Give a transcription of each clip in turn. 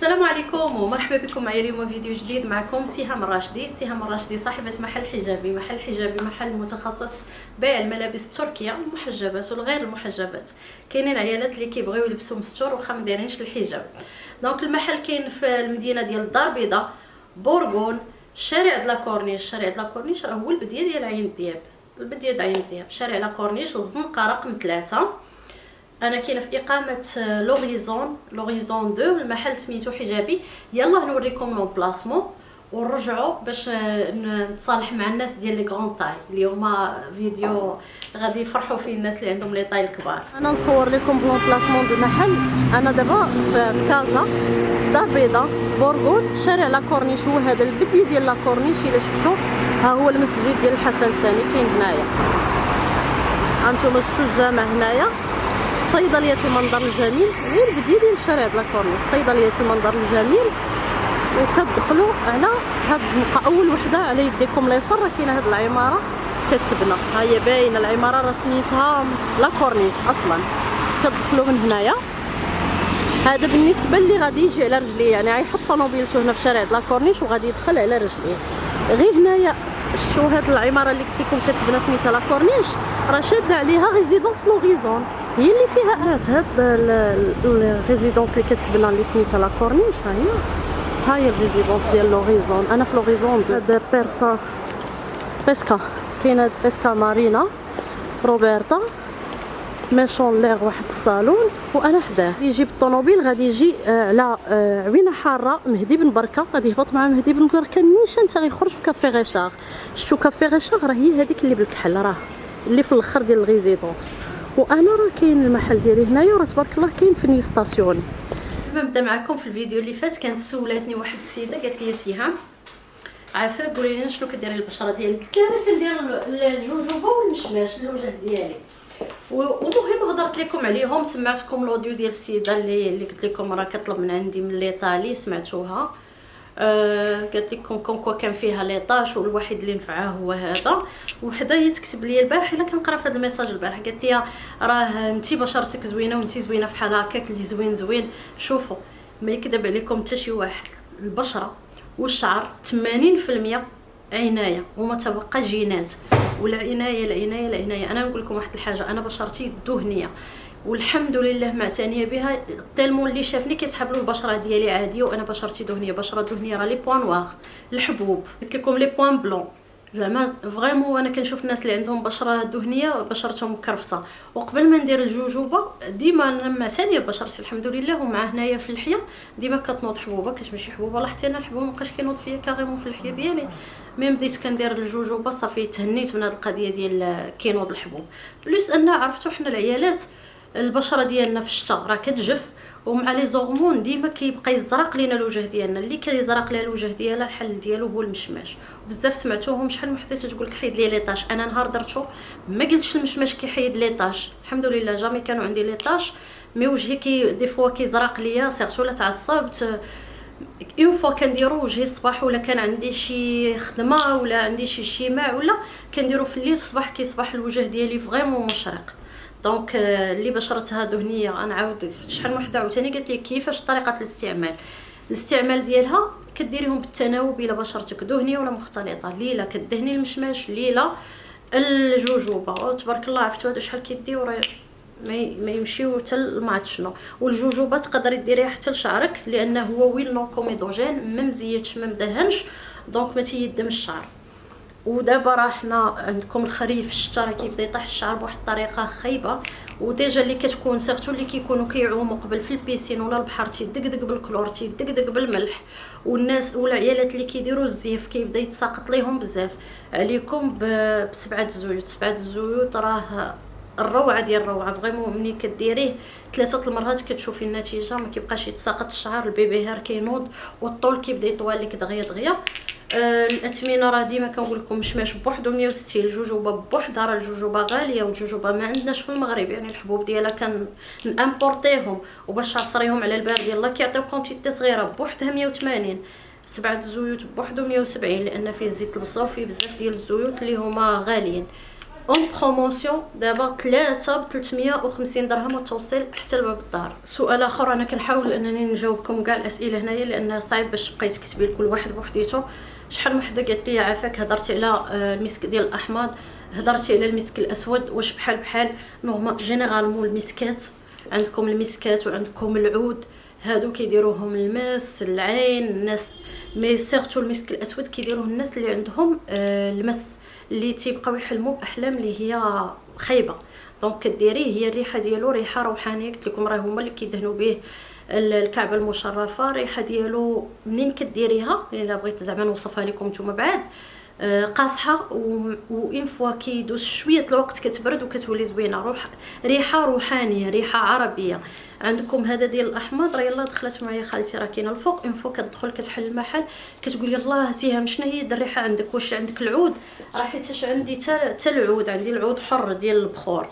السلام عليكم ومرحبا بكم معايا اليوم فيديو جديد. معكم سهام الراشدي. سهام الراشدي صاحبة محل متخصص بيع الملابس التركية المحجبات والغير المحجبات. كاينين عيالات اللي كيبغيو يلبسوا مستور وخا ما دايرينش الحجاب. دونك المحل كاين في المدينة ديال الدار البيضاء، بورغون، شارع د لاكورنيش. شارع د لاكورنيش راه هو البديه ديال عين الدياب، البديه د عين الدياب، شارع لاكورنيش، الزنقه رقم 3. انا كاينه في اقامه لوريزون 2. المحل سميتو حجابي. يلا نوريكم لون بلاسمون ونرجعوا باش نتصالح مع الناس ديال لي غران طاي. اليوم فيديو غادي يفرحوا فيه الناس اللي عندهم لي طاي الكبار. انا نصور لكم لون بلاسمون دو المحل. انا دابا في كازا دار بيضاء بورغون، شارع لاكورنيش. هو هذا البديه ديال لاكورنيش. الا شفتوا ها هو المسجد ديال الحسن الثاني كاين هنايا. هانتوما شفتوا الجامع هنايا، صيدليه المنظر الجميل، غير بديه ديال الشارع د لاكورنيش، صيدليه المنظر الجميل. وكتدخلوا على هاد الزنقه اول وحده على يديكم اليسار راه كاينه هاد العماره كتبنى، ها هي باينه العماره راه سميتها لاكورنيش اصلا. كتدخلوا من هنايا. هذا بالنسبه اللي غادي يجي على رجليه، يعني غيحط طوموبيلته هنا في شارع د لاكورنيش وغادي يدخل على رجليه. غير هنايا شفتوا هاد العماره اللي قلت لكم كتبنى سميتها لاكورنيش، راه شاده عليها ريزيدونس لوريزون، هي اللي فيها ناس. هاد الريزيدونس اللي كتبنى اللي سميتها لاكورنيش ها هي الريزيدونس ديال لوريزون. انا في لوريزون هاد بيسكا، كاينه بيسكا مارينا روبرتا ميشون ليغ، واحد الصالون وانا حداه. يجي بالطوموبيل غادي يجي على عوينه حاره مهدي بن بركه، غادي يهبط مع مهدي بن بركه نيشان حتى غيخرج في كافي غيشاغ. شفتوا كافي غيشاغ راه هي هذيك اللي بالكحل، راه اللي في الاخر ديال الريزيدونس. وانا راه كاين المحل ديالي هنايا، وراه تبارك الله كاين فين يستاسيوني. نبدا معكم في الفيديو اللي فات كانت سولاتني واحد السيده قالت لي سهام عافاك قولي لنا شنو كديري البشره ديالك. قلت لها كندير الجوجوبه والمشماش للوجه ديالي. ومهم هضرت لكم عليهم، سمعتكم الاوديو ديال السيده اللي قلت لكم راه كطلب من عندي من ليطالي، سمعتوها. قالت لكم كونكو كان فيها ليطاش والوحيد اللي نفعه هو هذا. وحده هي تكتب لي البارح، الا كنقرا في هذا الميساج البارح، قالت لي راه انت بشرتك زوينه وانت زوينه فحال هكاك اللي زوين. شوفوا ما يكذب عليكم حتى شي واحد، البشره والشعر 80% عنايه وما تبقى جينات. والعنايه انا نقول لكم واحد الحاجه، انا بشرتي دهنيه والحمد لله معتنيه بها. تالمون اللي شافني كيسحب له البشره ديالي عاديه، وانا بشرتي دهنيه. بشره دهنيه راه لي بوين نوار، الحبوب، قلت لكم لي بوين بلون. زعما فريمون انا كنشوف الناس اللي عندهم بشره دهنيه بشرتهم مكرفصه. وقبل ما ندير الجوجوبه ديما انا معتنيه ببشرتي الحمد لله. ومع هنايا في اللحيه ديما كتنوض حبوبه، كتمشي حبوبه. لاحظتي انا الحبوب مابقاش كينوض فيا كاريمون في اللحيه ديالي. مي بديت كندير الجوجوبه صافي تهنيت من هذه القضيه ديال كينوض الحبوب. بلوس ان عرفتوا حنا العيالات البشره ديالنا في الشتاء راه كتجف، ومع لي زورمون ديما كيبقى يزرق لينا الوجه ديالنا. اللي كيزرق لها الوجه ديالها الحل ديالو هو المشماش. وبزاف سمعتوهم شحال من وحده تقول لك حيد لي ليطاش. انا نهار درتو ما قلتش المشماش كيحيد ليطاش، الحمد لله جامي كانوا عندي ليطاش. مي وجهي دي فوا كيزرق ليا سيرتو لا تعصبت. اون فوا كنديرو وجهي الصباح، ولا كان عندي شي خدمه ولا عندي شي اجتماع ولا كنديرو في الليل، الصباح كيصبح الوجه ديالي فريمون مشرق. دونك اللي بشرتها دهنيه انا عاود شحال من وحده عاوتاني قالت لي كيفاش طريقه الاستعمال ديالها. كديريهم بالتناوب الى بشرتك دهنيه ولا مختلطه. ليله كدهني المشماش، ليله الجوجوبه. تبارك الله عرفتوا هذا شحال كيديو راه ما يمشيو حتى ما عرفت شنو. والجوجوبه تقدري ديريها حتى لشعرك لانه هو ويل نو كوميدوجين، ما مزيتش ما مدهنش، دونك ما تيدمش الشعر. ودابا راه حنا عندكم الخريف الشتا راه كيبدا يطيح الشعر بواحد الطريقه خايبه. وديجا اللي كتكون سيرتو اللي كيكونوا كيعوموا قبل في البيسين ولا البحر تيدقدق بالكلور تيدقدق بالملح. والناس والعيالات اللي كيديروا الزيف كيبدا يتساقط ليهم بزاف. عليكم بسبعه الزيوت. سبعه الزيوت راه الروعه ديال الروعه فريمون. ملي كديريه 3 المرات كتشوفي النتيجه، ما كيبقاش يتساقط الشعر، البيبي هير كينوض والطول كيبدا يطول لك دغيا دغيا. الاثمنه راه ديما كنقول لكم مشماش بوحدو 160، الجوجوبه بوحدها. راه الجوجوبه غاليه والجوجوبه ما عندناش في المغرب، يعني الحبوب ديالها كنامبورطيهم وباش عصريهم على البارد يلاه كيعطيو كونتيتي صغيره بوحدها 180. 7 الزيوت بوحدو 170 لان فيه زيت البصره وفيه بزاف ديال الزيوت اللي هما غاليين. اون بروموسيون دابا 3 ب 350 درهم وتوصيل حتى لباب الدار. سؤال اخر انا كنحاول انني نجاوبكم كاع الاسئله هنايا لان صعيب باش تبقاي تكتبي لكل واحد بوحديته. شحال وحده قالت لي عافاك هضرتي على المسك ديال الاحماض، هضرتي على المسك الاسود، واش بحال نورمال جينيرالمون المسكات عندكم المسكات وعندكم العود هادو كيديروهم الماس العين الناس، مي سيرتو المسك الاسود كيديروه الناس اللي عندهم المس اللي تيبقاو يحلموا باحلام اللي هي خايبه. دونك كديريه، هي الريحه ديالو ريحه روحانيه، قلت لكم راه هما اللي كيدهنوا به الكعبه المشرفه. الريحه ديالو منين كديريها الا بغيت زعما نوصفها لكم نتوما بعد قاصحه وان فوا كيدوز شويه الوقت كتبرد وكتولي زوينه. ريحه روحانيه، ريحه عربيه. عندكم هذا ديال الاحماض، راه يلاه دخلت معايا خالتي راه كاينه الفوق، ان فوا كتدخل كتحل المحل كتقول الله سيهام شنو هي الريحه عندك، واش عندك العود؟ راه حيتاش عندي حتى العود، عندي العود حر ديال البخور.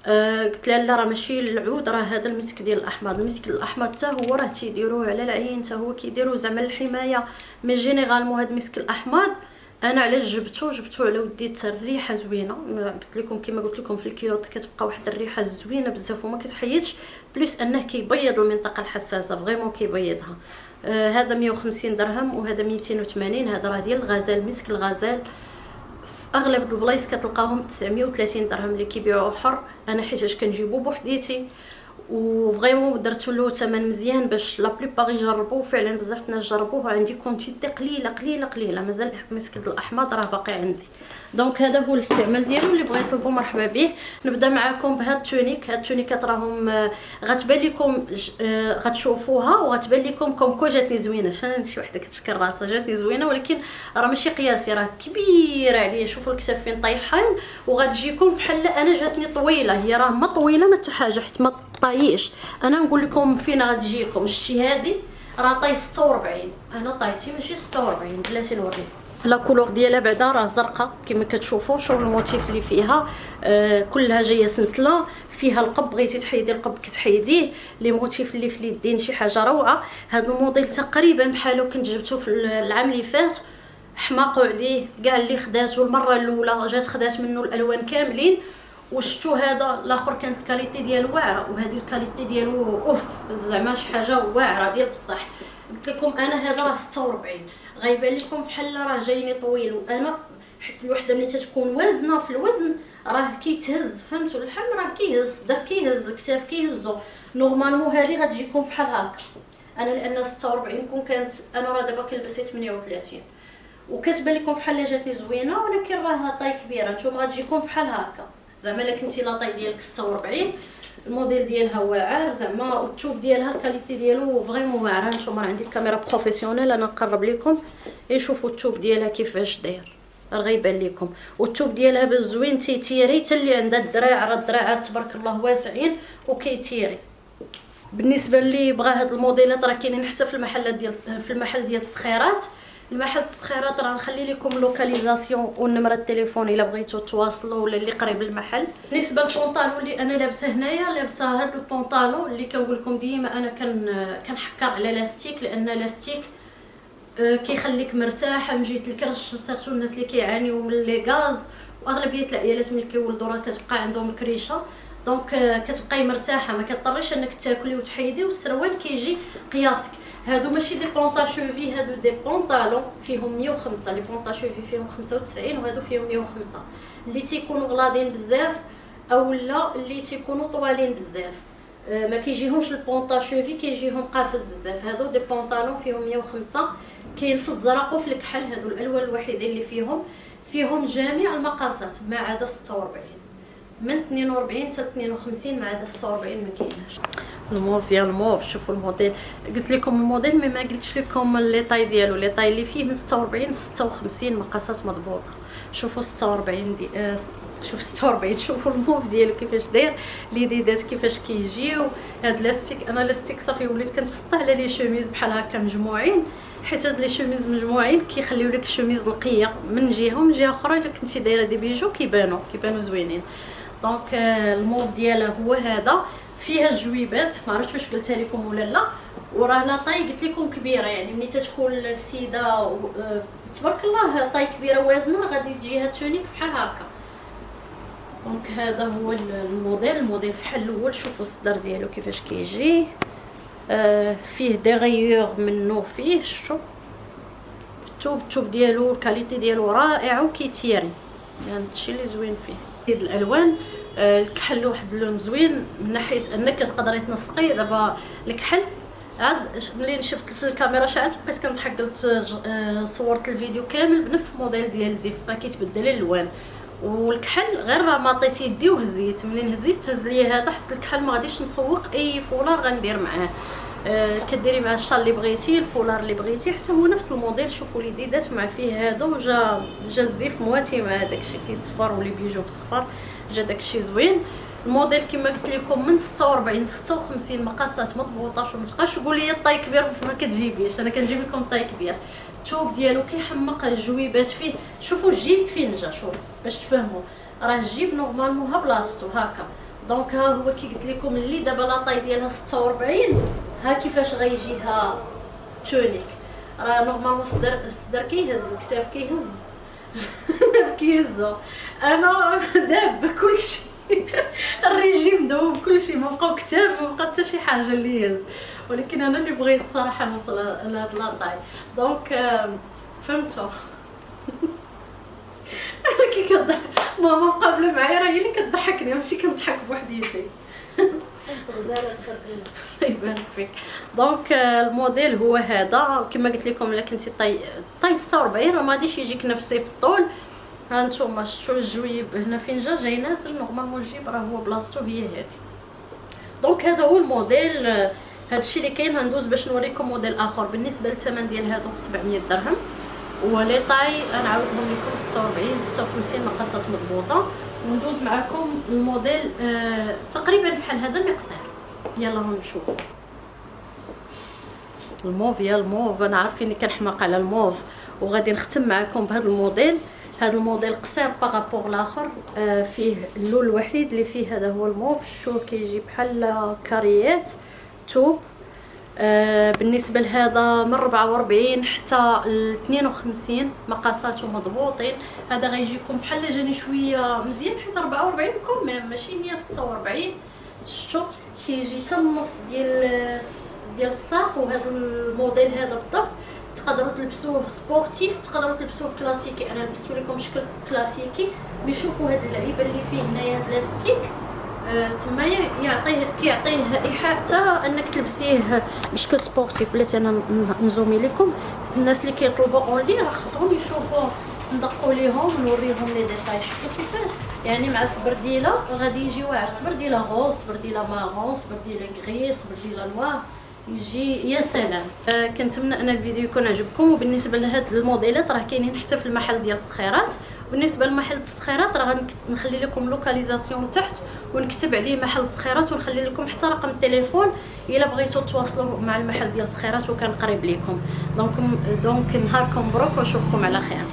قلت لها لا راه ماشي العود، راه هذا المسك ديال الاحماض. المسك الاحمض حتى هو راه تيديروه على العين، حتى هو كيديروه زعما الحمايه. مي جينيرالمون هذا المسك الاحماض انا علاش جبتو على ودي حتى الريحه زوينه. قلت لكم كما قلت لكم في الكيوط كتبقى واحد الريحه زوينه بزاف وما كتحيدش، بليس انه كيبيض المنطقه الحساسه فريمون كيبيضها. هذا 150 درهم وهذا 280. هذا راه ديال الغزال، مسك الغزال. في اغلب البلايص كتلقاهم 930 درهم اللي كيبيعوه حر. انا حيتاش كنجيبو بوحديتي وفريمون درت له ثمن مزيان باش لا بليبار يجربوه. فعلا بزاف الناس جربوه، عندي كونتيتي قليله مازال مسك الاحماض راه باقي عندي. دونك هذا هو الاستعمال ديالو. اللي بغى يطلبوا مرحبا به. نبدا معكم بهاد التونيك. هاد التونيكات راهم غتبان لكم غتشوفوها وغتبان لكم كوم جاتني زوينه. شي وحده كتشكر راسها جاتني زوينه، ولكن راه ماشي قياسي، راه كبيره عليا. شوفوا الكتاف فين طايحين، وغتجيكم بحال انا جاتني طويله. هي راه ما طويله ما حتى حاجه حيت ما طايش. انا نقول لكم فين غتجيكم. شتي هذه راه طاي 46، انا طايتي ماشي 46. بلاتي نوريكم لا كولور ديالها بعدا راه زرقاء كما كتشوفوا. شوفوا الموتيف اللي فيها كلها جايه سنسله، فيها القب. بغيتي تحيدي القب كتحيديه. لي موتيف اللي في اليدين شي حاجه روعه. هذا الموديل تقريبا بحالو كنت جبته في العام اللي فات، حماقوا عليه كاع اللي خدات، والمره الاولى جات خدات منه الالوان كاملين. وشتو هذا الاخر كانت الكاليتي ديالو واعره، وهذه الكاليتي ديالو اوف زعما شي حاجه واعره ديال بصح. قلت لكم انا هذا راه 46 غيبان لكم بحال راه جايني طويل، وانا حيت الوحده ملي تتكون وازنه في الوزن راه كيتهز، فهمتوا؟ اللحم راه كيهز، الظهر كيهز، الكتاف كيهزو. نورمالمون هذه غتجيكم بحال هكا. انا لان 46 كون كانت انا راه دابا كنلبس 38 وكتبان لكم بحال جاتني زوينه، ولكن راه طاي كبيره. نتوما غتجيكم بحال هكا زعما الا كنتي لاطاي ديالك 46. الموديل ديالها واعر زعما، والثوب ديالها الكاليتي ديالو فريمون واعره. نتوما راه عندي الكاميرا بروفيسيونيل انا نقرب لكم شوفوا الثوب ديالها كيفاش داير، راه غيبان لكم. والثوب ديالها بالزوين تيتيري حتى اللي عندها الدراع، راه الدراعات تبارك الله واسعين وكيتيري. بالنسبه اللي بغى هاد الموديلات راه كاينين حتى في المحلات ديال السخيرات. المحل التسخيرات راه نخلي لكم لوكاليزاسيون ونمره التليفون الا بغيتوا تواصلوا ولا اللي قريب المحل. بالنسبه للبونطالون اللي انا لابسه هنايا، لابسه هذا البونطالون اللي كنقول لكم ديما انا كنحكر على لاستيك، لان لاستيك كيخليك مرتاح من جهه الكرش، سيرتو الناس اللي كيعانيو من لي غاز، واغلبيه العيالات ملي كيولدوا راه كتبقى عندهم الكريشه. دونك كتبقاي مرتاحه، ما كضطريش انك تاكلي وتحيدي. والسروال كيجي قياسك. هادو ماشي دي بونطاشوفي، هادو دي بونطالون فيهم 105. لي بونطاشوفي فيهم 95 وهادو فيهم 105. اللي تيكونوا غلاضين بزاف اولا اللي تيكونوا طوالين بزاف ما كيجيهمش البونطاشوفي، كيجيهم قافز بزاف. هادو دي بونطالون فيهم 105. كاين في الزرق وفي الكحل، هادو الالوان الوحيدين اللي فيهم جميع المقاسات ما عدا 46. من 42 حتى 52 ما عدا 46 ما كايناش. الموف يا الموف. شوفوا الموديل، قلت لكم الموديل مي ما قلتش لكم لي طاي ديالو. لي طاي اللي فيه من 46 56 مقاسات مضبوطه. شوفوا 46 شوف 46. شوفوا الموف ديالو كيفاش داير، لي ديدات كيفاش كيجيو. هاد لاستيك انا لاستيك صافي وليت كنسطح على لي شوميز بحال هكا مجموعين، حيت هاد لي شوميز مجموعين كيخليو لك الشوميز نقيه من جهه ومن جهه اخرى. الا كنتي دايره دي بيجو كيبانوا زوينين. دونك الموف ديالها هو هذا. فيها الجويبات، ما عرفتش واش قلتها لكم ولا لا. وراه لا طاي قلت لكم كبيره، يعني ملي تتكون السيده تبارك الله طاي كبيره وازنه غادي تجيها تونيك بحال هكا. دونك هذا هو الموديل فحال الاول. شوفوا الصدر ديالو كيفاش كيجي، فيه دي غيور منه، فيه شوف الثوب ديالو الكاليتي ديالو رائعه وكيتيري، يعني هادشي اللي زوين فيه. هاد الالوان الكحل واحد اللون زوين من ناحيه انك تقدري تنسقي. دابا الكحل عاد ملي شفت في الكاميرا شعلت بقيت كنضحك، قلت صورت الفيديو كامل بنفس الموديل ديال الزيف، بقى كيتبدل الالوان. والكحل غير ما عطيتيه يدي وهزيت، منين هزيت تهز ليا هذا، حط الكحل ما غاديش نسوق اي فولار غندير معاه. كديري مع الشال اللي بغيتي، الفولار اللي بغيتي، حتى هو نفس الموديل. شوفوا لي ديدات مع فيه هذا، وجا الزيف مواتي مع داكشي، فيه صفر واللي بيجو بالصفر، جا داكشي زوين. الموديل كما قلت لكم من 46 56 مقاسات مضبوطه. ما تبقاش تقول لي الطاي كبير ما كتجيبيش، انا كنجيب لكم الطاي كبير. الثوب ديالو كيحمق، الجويبات فيه. شوفوا الجيب فين جا، شوف باش تفهموا، راه الجيب نورمالمون ها بلاصتو هكا. دونك ها هو كي قلت لكم اللي دابا لاطاي ديالها 46، ها كيفاش غيجيها تونيك. راه نورمالمون الصدر كيهز، الكتاف كيهز داب كيهزو. انا داب كلشي الريجيم دوب كلشي، ما بقاو كتاف، ما بقى حتى شي حاجه اللي يهز. ولكن انا اللي بغيت صراحه نوصل لهاد لاطاي. دونك فهمتوا كي كضحك ماما مقابله معايا، راه هي اللي كتضحكني ماشي كنضحك بوحديتي. الله يبارك فيك. دونك الموديل هو هذا كما قلت لكم. الا كنتي طاي 46 راه ما غاديش يجيك نفسي في الطول. ها نتوما شفتوا الجويب هنا فين جاي نازل، نورمالمون الجيب راه هو بلاصتو هي هادي. دونك هذا هو الموديل. هادشي اللي كاين. هندوز باش نوريكم موديل اخر. بالنسبه للثمن ديال هادو 700 درهم، ولي طاي غنعاودهم لكم 46 56 مقاسات مضبوطه. وندوز معكم الموديل تقريبا بحال هذا مي قصير. يلا نشوفوا الموف. يا الموف انا عارفيني كنحماق على الموف، وغادي نختم معكم بهذا الموديل. هذا الموديل قصير باغابور الاخر، فيه اللون الوحيد اللي فيه هذا هو الموف. شو كيجي بحال كاريات توب. بالنسبه لهذا من 44 حتى ل 52 مقاساته مضبوطين. هذا غيجيكم بحال جاني شويه مزيان، حيت 44 كوم ماشي هي 46. شفتوا كيجي حتى النص ديال الساق. وهذا الموديل هذا بالضبط تقدروا تلبسوه سبورتيف، تقدروا تلبسوه كلاسيكي. انا لبستو لكم شكل كلاسيكي. مي شوفوا هاد اللعيبه اللي فيه هنايا هاد لاستيك تما كيعطيه ايحاء حتى انك تلبسيه بشكل سبورتيف. بلاتي انا نزومي لكم. الناس اللي كيطلبوا اونلين راه خصهم يشوفوا، ندقوا ليهم نوريهم لي ديتاي. شفتوا كيفاش يعني مع السبرديله غادي يجي واعر. سبرديله غوص، سبرديله مارون، سبرديله غري، سبرديله نوار، يجي يا سلام. كنتمنى ان الفيديو يكون عجبكم. وبالنسبه لهاد الموديلات راه كاينين حتى في المحل ديال السخيرات. بالنسبه لمحل السخيرات راه غنخلي لكم لوكاليزاسيون تحت، ونكتب عليه محل السخيرات، ونخلي لكم حتى رقم التليفون الا بغيتوا تواصلوا مع المحل ديال السخيرات وكان قريب لكم. دونك نهاركم مبروك ونشوفكم على خير.